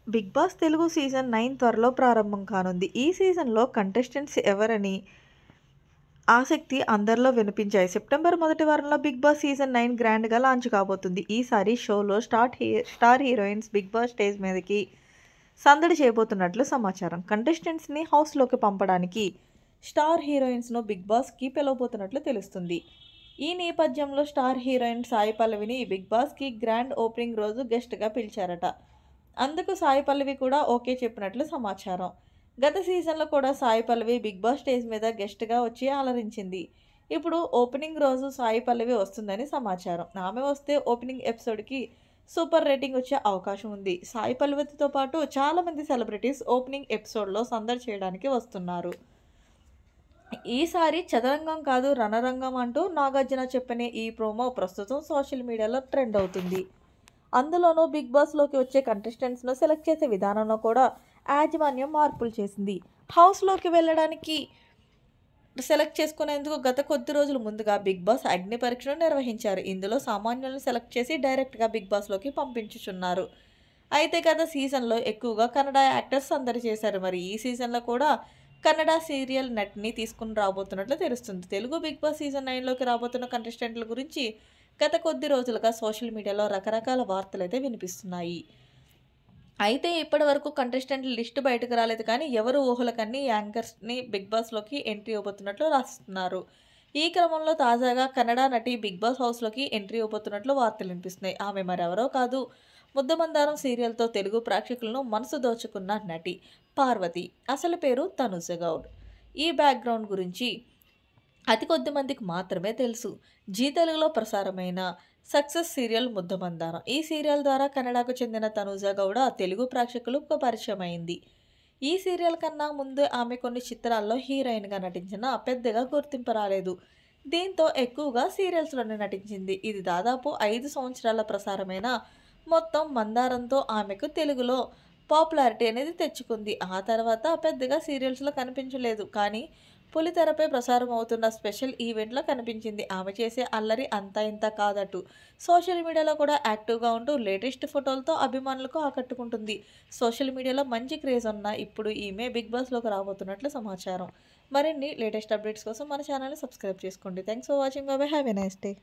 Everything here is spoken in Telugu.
బిగ్ బాస్ తెలుగు సీజన్ 9 త్వరలో ప్రారంభం కానుంది. ఈ సీజన్‌లో కంటెస్టెంట్స్ ఎవరని ఆసక్తి అందరిలో వినిపించాయి. సెప్టెంబర్ మొదటి వారంలో బిగ్ బాస్ సీజన్ 9 గ్రాండ్‌గా లాంచ్ కాబోతుంది. ఈసారి షోలో star heroines Bigg Boss stage మీదకి సందడి చేయబోతున్నట్లు సమాచారం. కంటెస్టెంట్స్‌ని హౌస్‌లోకి పంపడానికి స్టార్ హీరోయిన్స్‌ను బిగ్ బాస్‌కి పిలవబోతున్నట్లు తెలుస్తుంది. ఈ నేపథ్యంలో స్టార్ హీరోయిన్ సాయి పల్లవిని బిగ్ బాస్‌కి గ్రాండ్ ఓపెనింగ్ రోజు గెస్ట్‌గా పిలిచారట. అందుకు సాయి పల్లవి కూడా ఓకే చెప్పినట్లు సమాచారం. గత సీజన్లో కూడా Sai Pallavi big Boss stage మీద గెస్ట్‌గా వచ్చి అలరించింది. ఇప్పుడు ఓపెనింగ్ రోజు సాయి పల్లవి వస్తుందని సమాచారం. ఆమె వస్తే ఓపెనింగ్ ఎపిసోడ్‌కి సూపర్ రేటింగ్ వచ్చే అవకాశం ఉంది. సాయి పల్లవితో పాటు చాలామంది సెలబ్రిటీస్ ఓపెనింగ్ ఎపిసోడ్‌లో సందడి చేయడానికి వస్తున్నారు. ఈసారి చదరంగం కాదు రణరంగం అంటూ నాగార్జున చెప్పిన ఈ ప్రోమో ప్రస్తుతం సోషల్ మీడియాలో ట్రెండ్ అవుతుంది. అందులోనూ బిగ్ బాస్‌లోకి వచ్చే కంటెస్టెంట్స్‌ను సెలెక్ట్ చేసే విధానంలో కూడా యాజమాన్యం మార్పులు చేసింది. హౌస్‌లోకి వెళ్ళడానికి సెలెక్ట్ చేసుకునేందుకు గత కొద్ది రోజుల ముందుగా బిగ్ బాస్ అగ్ని పరీక్షను నిర్వహించారు. ఇందులో సామాన్యులను సెలెక్ట్ చేసి డైరెక్ట్‌గా బిగ్ బాస్‌లోకి పంపించుచున్నారు. అయితే గత సీజన్‌లో ఎక్కువగా కన్నడ యాక్టర్స్ సందడి చేశారు. మరి ఈ సీజన్‌లో కూడా కన్నడ సీరియల్ నటిని తీసుకొని రాబోతున్నట్లు తెలుస్తుంది. తెలుగు బిగ్ బాస్ సీజన్ 9లోకి రాబోతున్న కంటెస్టెంట్ల గురించి గత కొద్ది రోజులుగా సోషల్ మీడియాలో రకరకాల వార్తలైతే వినిపిస్తున్నాయి. అయితే ఇప్పటివరకు కంటెస్టెంట్ల లిస్ట్ బయటకు రాలేదు కానీ ఎవరు ఊహలకన్నీ యాంకర్స్‌ని బిగ్ బాస్‌లోకి ఎంట్రీ ఇవ్వబోతున్నట్లు రాస్తున్నారు. ఈ క్రమంలో తాజాగా కన్నడ నటి బిగ్ బాస్ హౌస్‌లోకి ఎంట్రీ ఇవ్వబోతున్నట్లు వార్తలు వినిపిస్తున్నాయి. ఆమె మరెవరో కాదు, ముద్దమందారం సీరియల్‌తో తెలుగు ప్రేక్షకులను మనసు దోచుకున్న నటి పార్వతి. అసలు పేరు తనుజ గౌడ్. ఈ బ్యాక్‌గ్రౌండ్ గురించి అతి కొద్ది మందికి మాత్రమే తెలుసు. జీ తెలుగులో ప్రసారమైన సక్సెస్ సీరియల్ ముద్దమందారం. ఈ సీరియల్ ద్వారా కన్నడకు చెందిన తనూజ గౌడ తెలుగు ప్రేక్షకులకు పరిచయమైంది. ఈ సీరియల్ కన్నా ముందు ఆమె కొన్ని చిత్రాల్లో హీరోయిన్‌గా నటించినా పెద్దగా గుర్తింపు రాలేదు. దీంతో ఎక్కువగా సీరియల్స్‌లోనే నటించింది. ఇది దాదాపు 5 సంవత్సరాల ప్రసారమైన మొత్తం మందారంతో ఆమెకు తెలుగులో పాపులారిటీ అనేది తెచ్చుకుంది. ఆ తర్వాత పెద్దగా సీరియల్స్‌లో కనిపించలేదు. కానీ పులితెరపై ప్రసారం అవుతున్న స్పెషల్ ఈవెంట్‌లో కనిపించింది. ఆమె చేసే అల్లరి అంతా ఇంతా కాదటు. సోషల్ మీడియాలో కూడా యాక్టివ్‌గా ఉంటూ లేటెస్ట్ ఫోటోలతో అభిమానులకు ఆకట్టుకుంటుంది. సోషల్ మీడియాలో మంచి క్రేజ్ ఉన్న ఇప్పుడు ఈమె బిగ్ బాస్‌లోకి రాబోతున్నట్లు సమాచారం. మరిన్ని లేటెస్ట్ అప్డేట్స్ కోసం మన ఛానల్‌ని సబ్స్క్రైబ్ చేసుకోండి. Thanks for watching. By by. Have a nice day.